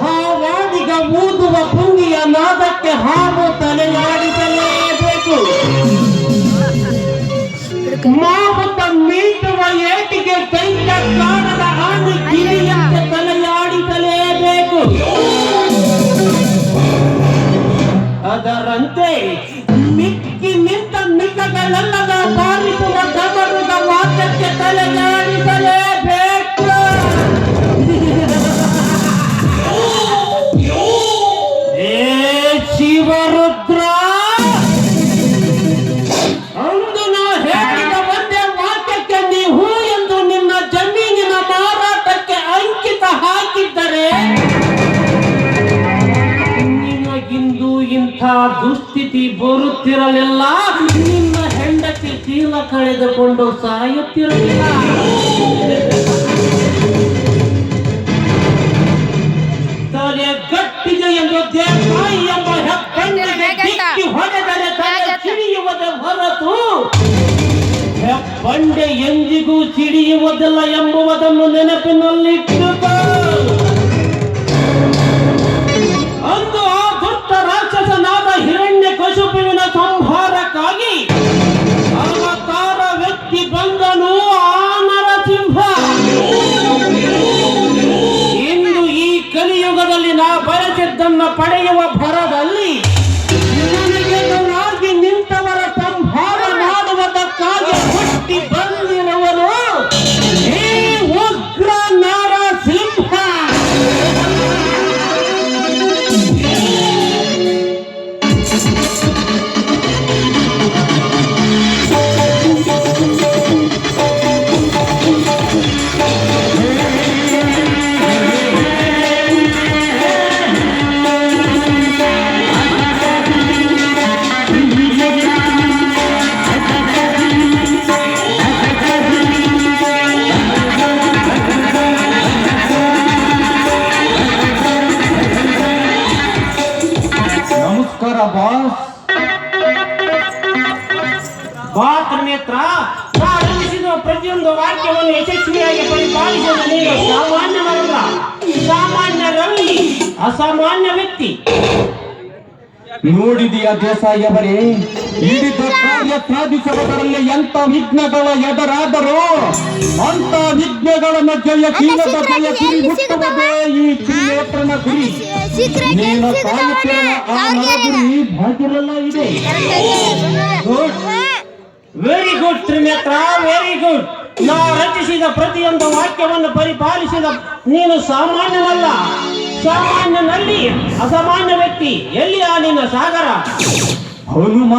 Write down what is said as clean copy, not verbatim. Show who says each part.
Speaker 1: ಹಾವಾಡಿಗ ಊದುವ ಪುಂಗಿಯ ನಾದಕ್ಕೆ ಹಾವು ತಲೆಯಾಡಿಸಲೇಬೇಕು. ಮಾವುತ ಮೀಟುವ ಏಟಿಗೆ ಕೈಯ ಕಾಣದ ಆನೆ ಕಿರಿಯಂತೆ ತಲೆಯಾಡಿಸಲೇಬೇಕು. ಅದರಂತೆ ಮಿಕ್ಕಿ ನಿಂತ ಮಿಕ್ಕಗಳೆಲ್ಲದ ಪಾಲಿಸುವ ಗಮನದ ವಾಕ್ಯಕ್ಕೆ ತಲೆಯಾಡಿಸಲೇಬೇಕು. ಶಿವರುದ್ರ, ಅಂದು ನಾ ಹೇಳಿದ ಒಂದೇ ವಾಕ್ಯಕ್ಕೆ ನೀವು ಎಂದು ನಿನ್ನ ಜಮೀನಿನ ಮಾರಾಟಕ್ಕೆ ಅಂಕಿತ ಹಾಕಿದ್ದರೆ ನಿಮಗಿಂದು ಇಂಥ ದುಸ್ಥಿತಿ ಬರುತ್ತಿರಲಿಲ್ಲ. ನಿನ್ನ ಹೆಂಡತಿ ಚೀಲ ಕಳೆದುಕೊಂಡು ಸಾಯುತ್ತಿರಲಿಲ್ಲ. ತಲೆ ಗಟ್ಟಿಗೆ ಎಂದು ದೇವಾಯಿ ಎಂಬ ಹೆಬ್ಬಂಡೆಗೆ ಡಿಕ್ಕಿ ಹೊಡೆದರೆ ತಲೆ ಸಿಡಿಯುವುದೇ ಹೊರತು ಹೆಬ್ಬಂಡೆ ಎಂದಿಗೂ ಸಿಡಿಯುವುದಿಲ್ಲ ಎಂಬುವುದನ್ನು ನೆನಪಿನಲ್ಲಿಟ್ಟುಕೋ. ಅಂದು ಆ ದುಷ್ಟ ರಾಕ್ಷಸನಾದ ಹಿರಣ್ಯಕಶಿಪುವಿನ ಸಂಹಾರಕ್ಕಾಗಿ ಅವತಾರ ವ್ಯಕ್ತಿ ಬಂದನು ಆ ನರಸಿಂಹ. ಇಂದು ಈ ಕಲಿಯುಗದಲ್ಲಿ ನಾ ಬಯಸಿದ್ದನ್ನು ಪಡೆಯುವ ಭರದಲ್ಲಿ ನನಗೆದುರಾಗಿ ನಿಂತವರ ಸಂಹಾರ ಮಾಡುವುದಕ್ಕಾಗಿ ಹುಟ್ಟಿ ಬಂದಿರುವನು ಈ ಉಗ್ರ ನರಸಿಂಹ. ನಮಸ್ಕಾರ ಬಾಸ್. ಮಿತ್ರ, ಆರಂಭಿಸಿದ ಪ್ರತಿಯೊಂದು ವಾಕ್ಯವನ್ನು ಯಶಸ್ವಿಯಾಗಿ ಪರಿಪಾಲಿಸಿದ ನೀನು ಸಾಮಾನ್ಯವಲ್ಲ, ಸಾಮಾನ್ಯರಲ್ಲಿ ಅಸಾಮಾನ್ಯ ವ್ಯಕ್ತಿ.
Speaker 2: ನೋಡಿದೆಯ ದೇಸಾಯಿಯವರೇ, ಹಿಡಿದ ಕಾರ್ಯ ಸಾಧಿಸುವುದರಲ್ಲಿ ಎಂತ ವಿಘ್ನಗಳ ಎದುರಾದರೂ ಅಂತ ವಿಘ್ನಗಳನ್ನು ಜಯಶೀಲದ ಜಯ ಗುರಿ ಮುಟ್ಟುವುದೇ ಈ ತ್ರಿನೇತ್ರನ ಗುರಿ. ನೀನು ಕಾಯುತ್ತಿರುವ ಆ ನರಗುರಿ ಭಾಗ್ಯರೆಲ್ಲ ಇದೆ.
Speaker 1: Good, very good Trinetra, very good. ನಾ ರಚಿಸಿದ ಪ್ರತಿಯೊಂದು ವಾಕ್ಯವನ್ನು ಪರಿಪಾಲಿಸಿದ ನೀನು ಸಾಮಾನ್ಯನಲ್ಲ, ಸಾಮಾನ್ಯನಲ್ಲಿ ಅಸಾಮಾನ್ಯ ವ್ಯಕ್ತಿ. ಎಲ್ಲಿ ಆ ನಿನ್ನ ಸಾಗರ?